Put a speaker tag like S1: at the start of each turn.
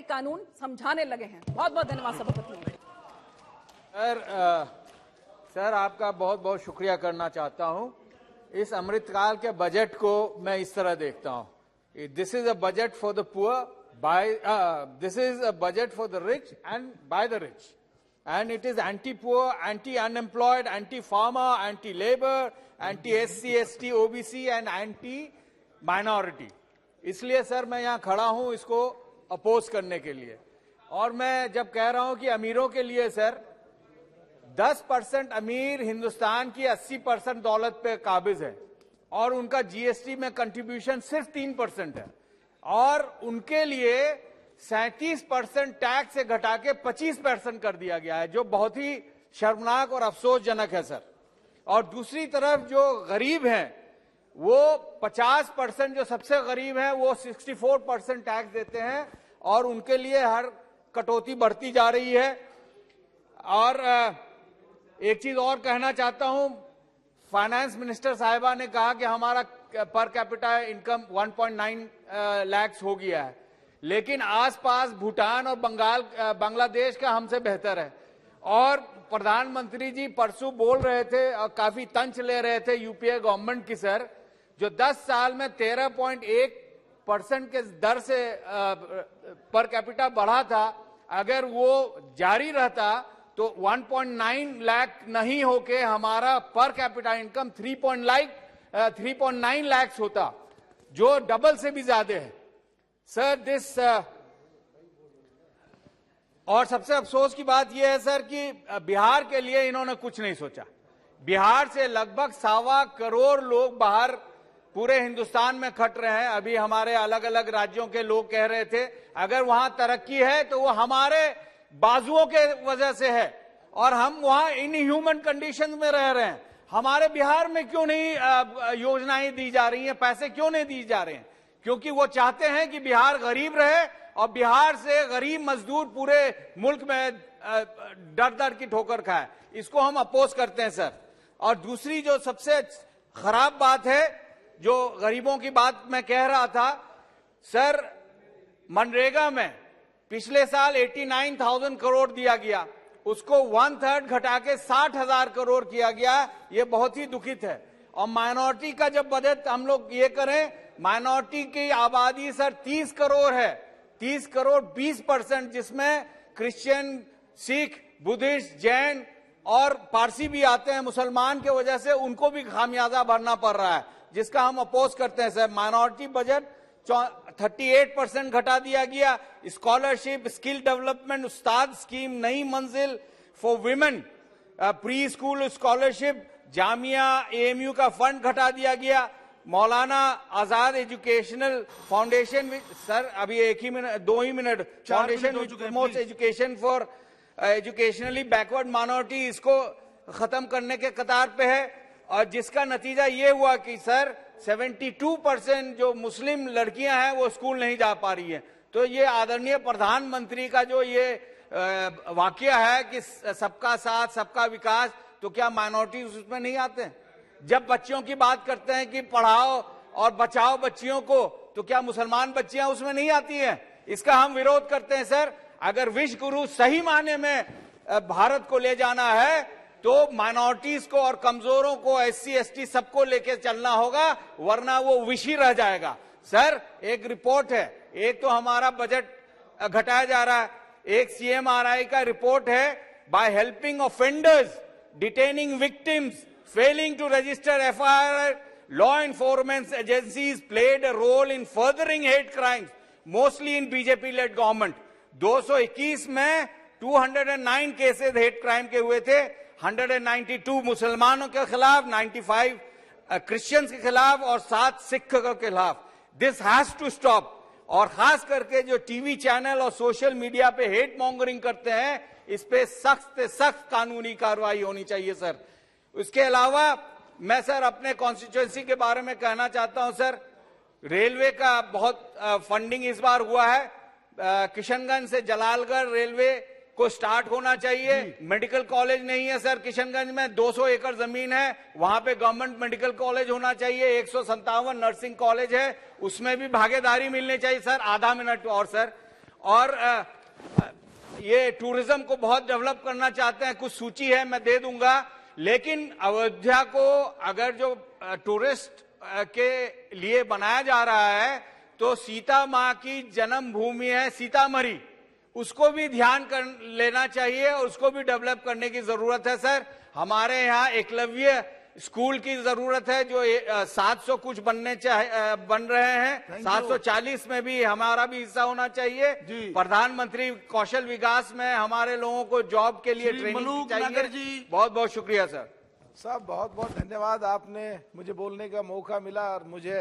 S1: कानून समझाने लगे हैं। बहुत बहुत धन्यवाद सभापति।
S2: सर आपका बहुत बहुत शुक्रिया करना चाहता हूं। इस अमृतकाल के बजट को मैं इस तरह देखता हूं, this is a budget for the poor by this is a budget for the rich and by the rich, and it is anti-poor, anti-unemployed, anti-farmer, anti-labor, anti-SC, ST, OBC and anti-minority। इसलिए sir मैं यहाँ खड़ा हूँ इसको oppose करने के लिए। और मैं जब कह रहा हूँ कि अमीरों के लिए सर 10% अमीर हिंदुस्तान की 80% दौलत पे काबिज है और उनका जीएसटी में कंट्रीब्यूशन सिर्फ 3% है, और उनके लिए 37% टैक्स से घटा के 25% कर दिया गया है, जो बहुत ही शर्मनाक और अफसोसजनक है सर। और दूसरी तरफ जो गरीब हैं वो 50%, जो सबसे गरीब हैं वो 64% टैक्स देते हैं और उनके लिए हर कटौती बढ़ती जा रही है। और एक चीज और कहना चाहता हूं, फाइनेंस मिनिस्टर साहिबा ने कहा कि हमारा पर कैपिटा इनकम 1.9 लाख हो गया है, लेकिन आसपास भूटान और बांग्लादेश का हमसे बेहतर है। और प्रधानमंत्री जी परसों बोल रहे थे और काफी तंज ले रहे थे यूपीए गवर्नमेंट की सर, जो 10 साल में 13.1% के दर से पर कैपिटा बढ़ा था, अगर वो जारी रहता तो 1.9 लाख नहीं होके हमारा पर कैपिटा इनकम 3.9 लाख होता, जो डबल से भी ज्यादा है सर। दिस और सबसे अफसोस की बात यह है सर कि बिहार के लिए इन्होंने कुछ नहीं सोचा। बिहार से लगभग 1.25 करोड़ लोग बाहर पूरे हिंदुस्तान में खट रहे हैं। अभी हमारे अलग अलग राज्यों के लोग कह रहे थे अगर वहां तरक्की है तो वो हमारे बाजुओं के वजह से है, और हम वहां इनह्यूमन कंडीशन में रह रहे हैं। हमारे बिहार में क्यों नहीं योजनाएं दी जा रही हैं, पैसे क्यों नहीं दिए जा रहे हैं? क्योंकि वो चाहते हैं कि बिहार गरीब रहे और बिहार से गरीब मजदूर पूरे मुल्क में दर दर की ठोकर खाए। इसको हम अपोज करते हैं सर। और दूसरी जो सबसे खराब बात है, जो गरीबों की बात मैं कह रहा था सर, मनरेगा में पिछले साल 89,000 करोड़ दिया गया, उसको 1/3 घटा के 60,000 करोड़ किया गया। ये बहुत ही दुखित है। और माइनॉरिटी का जब बजट हम लोग ये करें, माइनॉरिटी की आबादी सर 30 करोड़ है, 30 करोड़ 20%, जिसमें क्रिश्चियन, सिख, बुद्धिस्ट, जैन और पारसी भी आते हैं। मुसलमान के वजह से उनको भी खामियाजा भरना पड़ रहा है, जिसका हम अपोज करते हैं सर। माइनॉरिटी बजट 38% घटा दिया गया। स्कॉलरशिप, स्किल डेवलपमेंट, उस्ताद स्कीम, नई मंजिल for women, pre school scholarship, Jamia AMU का फंड घटा दिया गया। Maulana Azad educational foundation sir, अभी 2 ही minute, foundation promotes education for educationally backward minority, इसको खत्म करने के कतार पे है। और जिसका नतीजा ये हुआ कि सर 72% जो मुस्लिम लड़कियां हैं वो स्कूल नहीं जा पा रही हैं। तो ये आदरणीय प्रधानमंत्री का जो ये वाकया है कि सबका साथ सबका विकास, तो क्या माइनॉरिटीज उसमें नहीं आते हैं? जब बच्चियों की बात करते हैं कि पढ़ाओ और बचाओ बच्चियों को, तो क्या मुसलमान बच्चियां उसमें नहीं आती हैं? इसका हम विरोध करते हैं सर। अगर विश्व गुरु सही मायने में भारत को ले जाना है तो माइनॉरिटीज को और कमजोरों को, एससी एसटी सबको लेके चलना होगा, वरना वो विषी रह जाएगा। सर एक रिपोर्ट है, एक तो हमारा बजट घटाया जा रहा है, एक सीएमआरआई का रिपोर्ट है, by helping offenders, detaining victims, failing to register FIR, law enforcement agencies played a role in furthering hate crimes, mostly in BJP-led government। 221 में 209 केसेस हेट क्राइम के हुए थे, 192 मुसलमानों के खिलाफ, 95 क्रिश्चियंस के खिलाफ और 7 सिख के खिलाफ। This has to stop. और खास करके जो टीवी चैनल और सोशल मीडिया पे हेट मॉन्गरिंग करते हैं, इस पे सख्त सख्त कानूनी कार्रवाई होनी चाहिए सर। इसके अलावा मैं सर अपने कॉन्स्टिट्यूएंसी के बारे में कहना चाहता हूं सर। रेलवे का बहुत फंडिंग इस बार हुआ है। किशनगंज से जलालगढ़ रेलवे को स्टार्ट होना चाहिए। मेडिकल कॉलेज नहीं है सर किशनगंज में, 200 एकड़ जमीन है, वहां पे गवर्नमेंट मेडिकल कॉलेज होना चाहिए। 157 नर्सिंग कॉलेज है, उसमें भी भागीदारी मिलनी चाहिए सर। आधा मिनट और सर। और ये टूरिज्म को बहुत डेवलप करना चाहते हैं। कुछ सूची है, मैं दे दूंगा, लेकिन अयोध्या को अगर जो टूरिस्ट के लिए बनाया जा रहा है तो सीता मां की जन्मभूमि है सीतामढ़ी, उसको भी ध्यान कर लेना चाहिए और उसको भी डेवलप करने की जरूरत है। सर, हमारे यहाँ एकलव्य स्कूल की जरूरत है जो 700 कुछ बन रहे हैं, 740 में भी हमारा भी हिस्सा होना चाहिए। प्रधानमंत्री कौशल विकास में हमारे लोगों को जॉब के लिए ट्रेनिंग चाहिए। बहुत बहुत शुक्रिया सर।
S3: साहब बहुत बहुत धन्यवाद, आपने मुझे बोलने का मौका मिला और मुझे